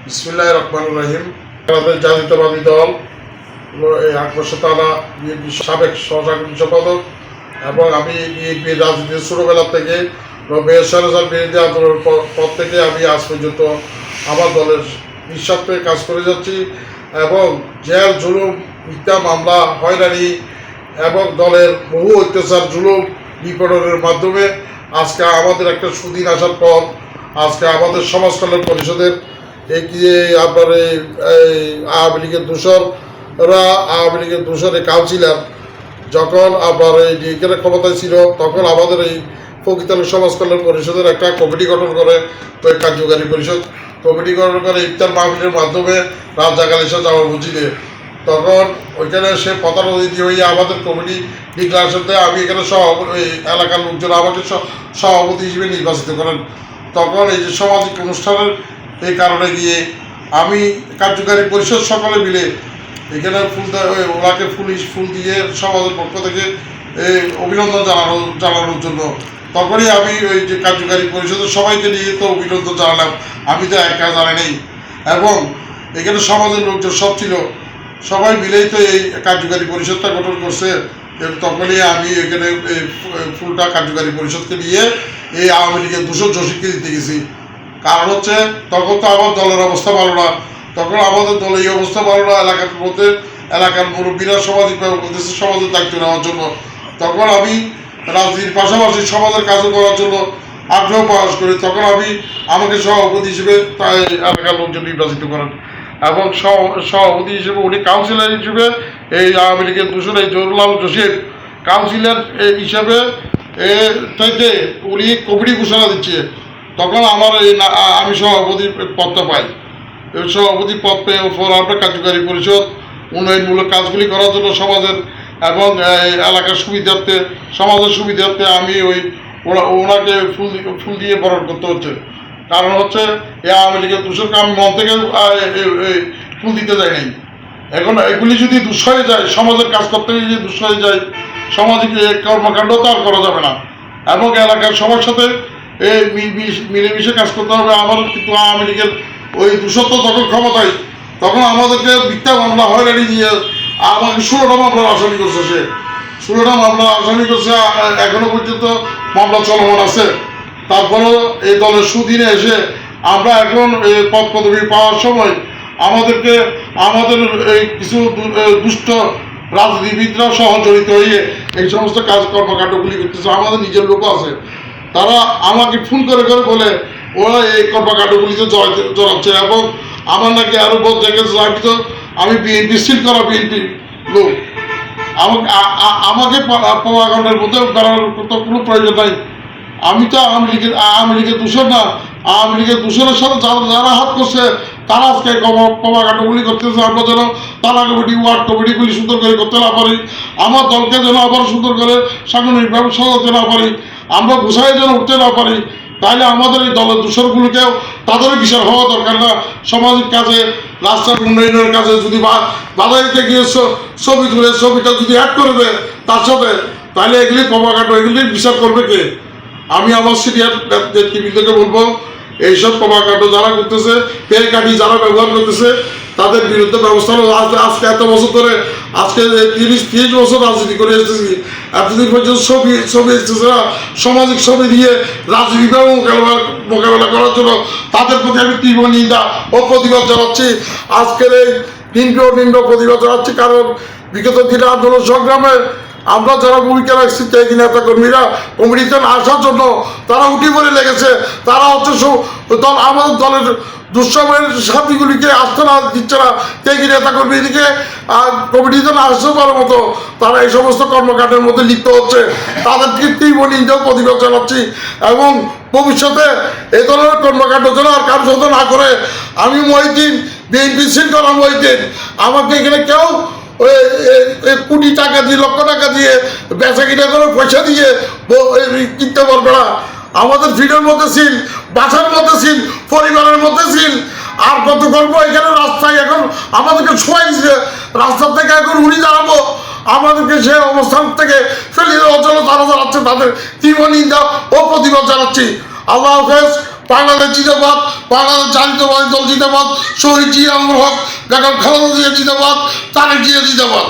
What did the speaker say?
বিসমিল্লাহির রহমানির রহিম। আমাদের জাতীয়তাবাদী দল আকবর তালা বিএনপির সাবেক সহসাংগঠনিক সম্পাদক এবং আমি বিএনপির রাজনীতির ছোটোবেলা থেকে মেয়র সরকার বিরোধী আন্দোলনের পর থেকে আমি আজ পর্যন্ত আমার দলের নিঃস্বার্থে কাজ করে যাচ্ছি এবং জেল জুলুম মিথ্যা মামলা হয়রানি এবং দলের বহু অত্যাচার জুলুম বিপণনের মাধ্যমে আজকে আমাদের একটা সুদিন আসার পর আজকে আমাদের সমাজ কল্যাণ পরিষদের আপনার এই আওয়ামী লীগের আওয়ামী লীগের কাউন্সিলর যখন আবার এই এখানে ক্ষমতায় ছিল তখন আমাদের এই ফকিরতালুক সমাজ কল্যাণ পরিষদের একটা কমিটি গঠন করে কার্যকারী পরিষদ কমিটি গঠন করে ইফতার মাহফিলের মাধ্যমে রাত জাগালিশা জামা মসজিদে তখন ওইখানে সে প্রধানঅতিথি হয়ে আমাদের কমিটি ডিক্লারেশন দেয়। আমি এখানে এই এলাকার লোকজন আমাকে সভাপতি হিসেবে নির্বাচিত করেন। তখন এই যে সামাজিক অনুষ্ঠানের এই কারণে গিয়ে আমি কার্যকারী পরিষদ সকলে মিলে এখানে ওনাকে ফুল দিয়ে সমাজের পক্ষ থেকে অভিনন্দন জানানোর জন্য তখনই আমি ওই যে কার্যকারী পরিষদের সবাইকে নিয়ে তো অভিনন্দন জানালাম। আমি তো একা জানি নেই এবং এখানে সমাজের লোকজন সব ছিল, সবাই মিলেই তো এই কার্যকারী পরিষদটা গঠন করছে। তখনই আমি এখানে ফুলটা কার্যকারী পরিষদকে নিয়ে এই আওয়ামী লীগের দূষণ জসিককে দিতে গেছি। কারণ হচ্ছে তখন তো আমার দলের অবস্থা ভালো না, তখন আমাদের দলের এই অবস্থা ভালো না, এলাকার মধ্যে এলাকার মুরব্বীরা সামাজিকভাবে বলতেছে সমাজের দায়িত্ব নেওয়ার জন্য। তখন আমি রাজনীতির পাশাপাশি সমাজের কাজও করার জন্য আগ্রহ প্রকাশ করি। তখন আমাকে সভাপতি হিসেবে তাই এলাকার লোকজন নির্বাচিত করেন এবং সভাপতি হিসেবে উনি কাউন্সিলর হিসেবে এই আওয়ামী লীগের দূষণ এই জহুরুল জসিম কাউন্সিলর হিসেবে থেকে উনি কমিটি ঘোষণা দিচ্ছে। তখন আমি সভাপতির পদটা পাই। সভাপতি পদ পেয়ে পর আমরা কার্যকারী পরিষদ উন্নয়নমূলক কাজগুলি করার জন্য সমাজের এবং এলাকার সুবিধার্থে সমাজের সুবিধার্থে আমি ওনাকে ফুল দিয়ে বরণ করতে হচ্ছে। কারণ হচ্ছে এই আওয়ামী লীগের দূষণকে আমি মন থেকে ফুল দিতে যাই নাই। এখন এগুলি যদি দুঃসয়ে যায়, সমাজের কাজ করতে গিয়ে যদি দুঃসয়ে যায়, সামাজিক কর্মকাণ্ড তো আর করা যাবে না এবং এলাকার সবার সাথে মিলেমিশে কাজ করতে হবে। আমার কিন্তু আওয়ামী লীগের ওই দূষত্ব যখন ক্ষমতায় তখন আমাদেরকে মিথ্যা মামলা হয়রানি দিয়ে আমাকে 16টা মামলার আসামি করছে। সে 16টা মামলার আসামি করছে, এখনো পর্যন্ত মামলা চলমান আছে। তারপরেও এই দলের সুদিনে এসে আমরা এখন পদ পদবি পাওয়ার সময় আমাদের কিছু দুষ্ট রাজনীতিবিদরা সহ জড়িত হয়ে এই সমস্ত কর্মকাণ্ডগুলি করতেছে। আমাদের নিজের লোক আছে, তারা আমাকে ফোন করে বলে ওরা এই কর্মকাণ্ডগুলিতে জড়াচ্ছে এবং আমার নাকি আরও বোধ দেখেছে আমি বিএনপি সিল করা বিএনপি লোক। আমাকে প্রভাকাণ্ডের মধ্যে বেড়ানোর কোনো প্রয়োজন নাই। আমি তো আওয়ামী লীগের দূষণ না, আওয়ামী লীগের দূষণের সাথে যারা হাত করছে তারা আজকে কর্মকাণ্ডগুলি করতেছে। আমরা যেন থানা কমিটি ওয়ার্ড কমিটিগুলি সুন্দর করে করতে না পারি, আমার দলকে যেন আবার সুন্দর করে সাংগঠনিকভাবে সাজাতে না পারি, আমরা গুছাই যেন উঠতে না পারি, তাহলে আমাদের এই দলের দূষণগুলোকেও তাদেরও বিচার হওয়া দরকার না। সামাজিক কাজে রাস্তার উন্নয়নের কাজে যদি বাধা দিতে গিয়ে ছবি তুলে ছবিটা যদি অ্যাড করে দেয় তার সাথে, তাহলে এগুলি কর্মকাণ্ড এগুলির বিচার করবে কে? আমি আমার সিনিয়র নেতৃবৃন্দকে বলবো এইসব কর্মকাণ্ড যারা করতেছে, পে কাঠি যারা ব্যবহার করতেছে তাদের বিরুদ্ধে ব্যবস্থা নেব। আজকে এত বছর ধরে আজকে 30 বছর রাজনীতি করে এসেছি, এতদিন পর্যন্ত ছবি এসেছে না, সামাজিক ছবি দিয়ে রাজনীতিভাবে মোকাবেলা করার জন্য তাদের প্রতি আমি তীব্র নিন্দা ও প্রতিবাদ জানাচ্ছি। আজকের এই নিম্ন প্রতিবাদ জানাচ্ছি, কারণ বিগত দিনে আন্দোলন সংগ্রামে আমরা যারা ভূমিকা রাখছি ত্যাগী নেতা কর্মীরা কমিটিতে আসার জন্য তারা উঠে পড়ে লেগেছে। তারা হচ্ছে আমাদের দলের দুঃসময়ের সাথীগুলিকে আসতে না দিচ্ছে না, ত্যাগী নেতা কর্মী এদিকে কমিটিতে না আসতে পারার মতো তারা এই সমস্ত কর্মকাণ্ডের মধ্যে লিপ্ত হচ্ছে। তাদেরকে তীব্র নিন্দা প্রতিবাদ জানাচ্ছি এবং ভবিষ্যতে এই ধরনের কর্মকাণ্ড যেন আর কারোর সাথে না করে। আমি মহিউদ্দিন, বিএনপি সিল করা মহিউদ্দিন, আমাকে এখানে কেউ কোটি টাকা দিয়ে লক্ষ টাকা দিয়ে বেচা কিনা করে পয়সা দিয়ে কিনতে পারবে না। আমাদের ভিড়ের মধ্যে ছিল, বাসার মধ্যে ছিল, পরিবারের মধ্যে ছিল। আর কত করবো এখানে রাস্তায় এখন আমাদেরকে ছোঁয়াই দিচ্ছে, রাস্তা থেকে এখন উড়ি দাঁড়াবো, আমাদেরকে সে অবস্থান থেকে ফেলে দেওয়ার জন্য তারা জানাচ্ছে, তাদের তীব্র নিন্দা ও প্রতিবাদ জানাচ্ছি। আল্লাহ হাফেজ। বাংলাদেশ জিন্দাবাদ, বাংলাদেশ জাতীয়তাবাদী দল জিন্দাবাদ, শহীদ জিয়াউর হক, বেগম খালেদা জিয়া জিন্দাবাদ, তারেক জিয়া জিন্দাবাদ।